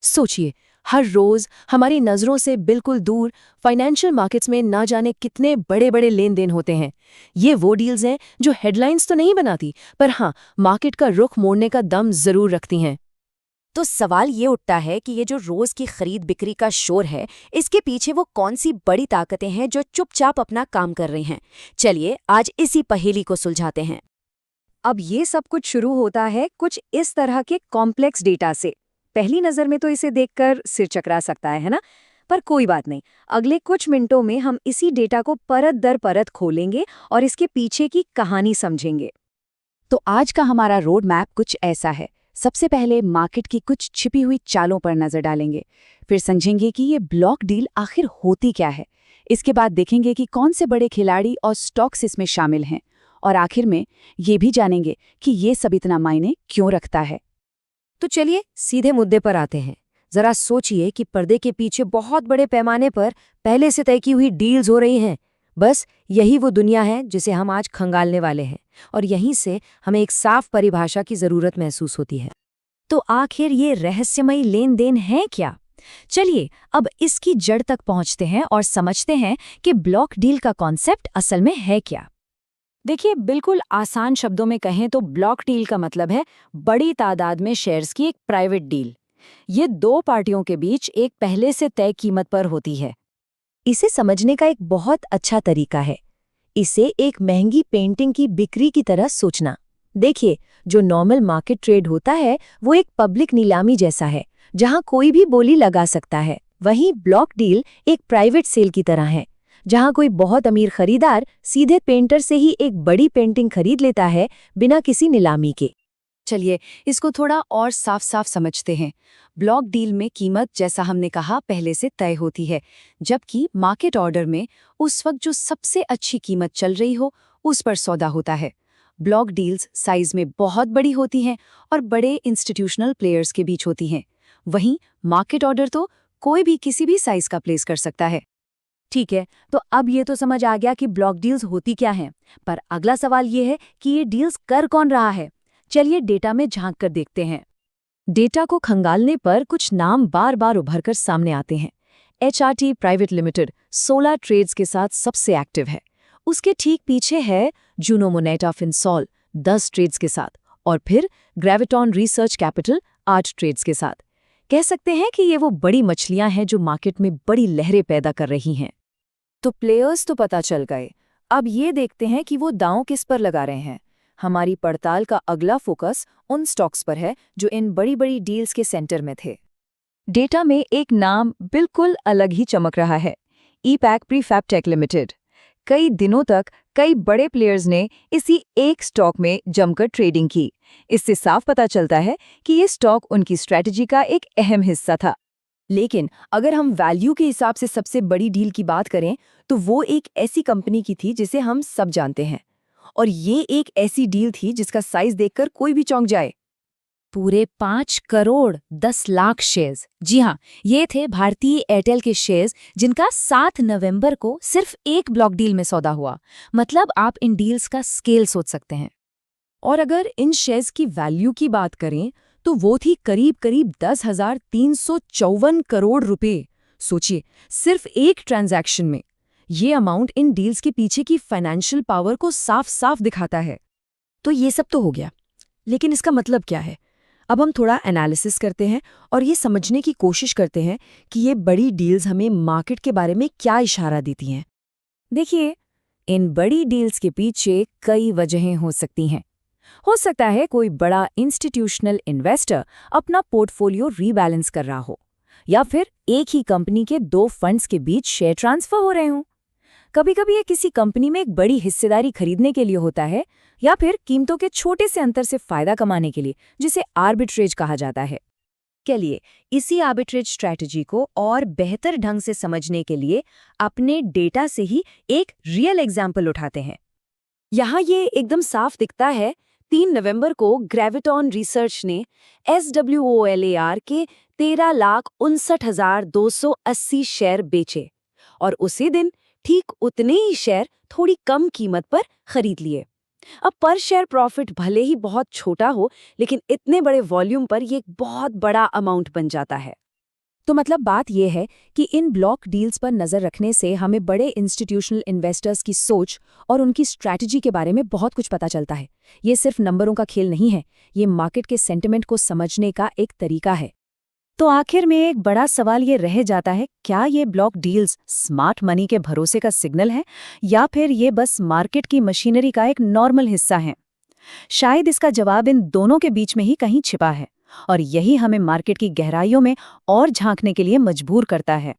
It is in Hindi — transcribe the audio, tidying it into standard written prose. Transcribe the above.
सोचिए, हर रोज हमारी नजरों से बिल्कुल दूर फाइनेंशियल मार्केट्स में ना जाने कितने बड़े बड़े लेन देन होते हैं। ये वो डील्स हैं जो हेडलाइंस तो नहीं बनाती, पर हाँ, मार्केट का रुख मोड़ने का दम जरूर रखती हैं। तो सवाल ये उठता है कि ये जो रोज की खरीद बिक्री का शोर है, इसके पीछे वो कौन सी बड़ी ताकतें हैं जो चुपचाप अपना काम कर रही हैं। चलिए आज इसी पहेली को सुलझाते हैं। अब ये सब कुछ शुरू होता है कुछ इस तरह के कॉम्प्लेक्स डेटा से। पहली नज़र में तो इसे देखकर सिर चकरा सकता है ना? पर कोई बात नहीं। अगले कुछ मिनटों में हम इसी डेटा को परत दर परत खोलेंगे और इसके पीछे की कहानी समझेंगे। तो आज का हमारा रोड मैप कुछ ऐसा है। सबसे पहले मार्केट की कुछ छिपी हुई चालों पर नजर डालेंगे, फिर समझेंगे कि ये ब्लॉक डील आखिर होती क्या है। इसके बाद देखेंगे कि कौन से बड़े खिलाड़ी और स्टॉक्स इसमें शामिल हैं, और आखिर में ये भी जानेंगे कि ये सब इतना मायने क्यों रखता है। तो चलिए सीधे मुद्दे पर आते हैं। जरा सोचिए कि पर्दे के पीछे बहुत बड़े पैमाने पर पहले से तय की हुई डील्स हो रही हैं। बस यही वो दुनिया है जिसे हम आज खंगालने वाले हैं, और यहीं से हमें एक साफ परिभाषा की जरूरत महसूस होती है। तो आखिर ये रहस्यमयी लेन देन है क्या? चलिए अब इसकी जड़ तक पहुंचते हैं और समझते हैं कि ब्लॉक डील का कॉन्सेप्ट असल में है क्या। देखिए, बिल्कुल आसान शब्दों में कहें तो ब्लॉक डील का मतलब है बड़ी तादाद में शेयर्स की एक प्राइवेट डील। ये दो पार्टियों के बीच एक पहले से तय कीमत पर होती है। इसे समझने का एक बहुत अच्छा तरीका है, इसे एक महंगी पेंटिंग की बिक्री की तरह सोचना। देखिए, जो नॉर्मल मार्केट ट्रेड होता है वो एक पब्लिक नीलामी जैसा है, जहां कोई भी बोली लगा सकता है। वहीं ब्लॉक डील एक प्राइवेट सेल की तरह है, जहां कोई बहुत अमीर खरीदार सीधे पेंटर से ही एक बड़ी पेंटिंग खरीद लेता है, बिना किसी नीलामी के। चलिए इसको थोड़ा और साफ साफ समझते हैं। ब्लॉक डील में कीमत, जैसा हमने कहा, पहले से तय होती है, जबकि मार्केट ऑर्डर में उस वक्त जो सबसे अच्छी कीमत चल रही हो उस पर सौदा होता है। ब्लॉक डील्स साइज में बहुत बड़ी होती हैं और बड़े इंस्टीट्यूशनल प्लेयर्स के बीच होती हैं। वहीं मार्केट ऑर्डर तो कोई भी किसी भी साइज का प्लेस कर सकता है। ठीक है, तो अब ये तो समझ आ गया कि ब्लॉक डील्स होती क्या हैं, पर अगला सवाल ये है कि ये डील्स कर कौन रहा है। चलिए डेटा में झांक कर देखते हैं। डेटा को खंगालने पर कुछ नाम बार बार उभरकर सामने आते हैं। HRT प्राइवेट लिमिटेड 16 ट्रेड्स के साथ सबसे एक्टिव है। उसके ठीक पीछे है जूनो मोनेटा फिनसॉल 10 ट्रेड्स के साथ, और फिर ग्रेविटॉन रिसर्च कैपिटल 8 ट्रेड्स के साथ। कह सकते हैं कि ये वो बड़ी मछलियां हैं जो मार्केट में बड़ी लहरें पैदा कर रही हैं। तो प्लेयर्स तो पता चल गए। अब ये देखते हैं कि वो दांव किस पर लगा रहे हैं। हमारी पड़ताल का अगला फोकस उन स्टॉक्स पर है जो इन बड़ी बड़ी डील्स के सेंटर में थे। डेटा में एक नाम बिल्कुल अलग ही चमक रहा है, ईपैक प्रीफैब्टेक लिमिटेड। कई दिनों तक कई बड़े प्लेयर्स ने इसी एक स्टॉक में जमकर ट्रेडिंग की। इससे साफ पता चलता है कि ये स्टॉक उनकी स्ट्रैटेजी का एक अहम हिस्सा था। लेकिन अगर हम वैल्यू के हिसाब से सबसे बड़ी डील की बात करें तो वो एक ऐसी कंपनी की थी जिसे हम सब जानते हैं, और ये एक ऐसी डील थी जिसका साइज देखकर कोई भी चौंक जाए। पूरे 5 करोड़ 10 लाख शेयर्स। जी हाँ, ये थे भारतीय एयरटेल के शेयर्स, जिनका 7 नवंबर को सिर्फ एक ब्लॉक डील में सौदा हुआ। मतलब आप इन डील्स का स्केल सोच सकते हैं। और अगर इन शेयर्स की वैल्यू की बात करें तो वो थी करीब करीब 10,354 करोड़ रुपए। सोचिए, सिर्फ एक ट्रांजैक्शन में। ये अमाउंट इन डील्स के पीछे की फाइनेंशियल पावर को साफ साफ दिखाता है। तो ये सब तो हो गया, लेकिन इसका मतलब क्या है? अब हम थोड़ा एनालिसिस करते हैं और ये समझने की कोशिश करते हैं कि ये बड़ी डील्स हमें मार्केट के बारे में क्या इशारा देती हैं। देखिए, इन बड़ी डील्स के पीछे कई वजहें हो सकती हैं। हो सकता है कोई बड़ा इंस्टीट्यूशनल इन्वेस्टर अपना पोर्टफोलियो रीबैलेंस कर रहा हो, या फिर एक ही कंपनी के दो फंड्स के बीच शेयर ट्रांसफर हो रहे हों। कभी कभी ये किसी कंपनी में एक बड़ी हिस्सेदारी खरीदने के लिए होता है, या फिर कीमतों के छोटे से अंतर से फायदा कमाने के लिए, जिसे आर्बिट्रेज कहा जाता है। चलिए इसी आर्बिट्रेज स्ट्रैटेजी को और बेहतर ढंग से समझने के लिए अपने डेटा से ही एक रियल एग्जाम्पल उठाते हैं। यहाँ ये एकदम साफ दिखता है। 3 नवंबर को ग्रेविटॉन रिसर्च ने SWOLAR के 13,59,280 शेयर बेचे, और उसी दिन ठीक उतने ही शेयर थोड़ी कम कीमत पर खरीद लिए। अब पर शेयर प्रॉफिट भले ही बहुत छोटा हो, लेकिन इतने बड़े वॉल्यूम पर ये एक बहुत बड़ा अमाउंट बन जाता है। तो मतलब बात यह है कि इन ब्लॉक डील्स पर नज़र रखने से हमें बड़े इंस्टीट्यूशनल इन्वेस्टर्स की सोच और उनकी स्ट्रैटेजी के बारे में बहुत कुछ पता चलता है। ये सिर्फ नंबरों का खेल नहीं है, ये मार्केट के सेंटिमेंट को समझने का एक तरीका है। तो आखिर में एक बड़ा सवाल ये रह जाता है, क्या ये ब्लॉक डील्स स्मार्ट मनी के भरोसे का सिग्नल है या फिर ये बस मार्केट की मशीनरी का एक नॉर्मल हिस्सा है? शायद इसका जवाब इन दोनों के बीच में ही कहीं छिपा है और यही हमें मार्केट की गहराइयों में और झांकने के लिए मजबूर करता है।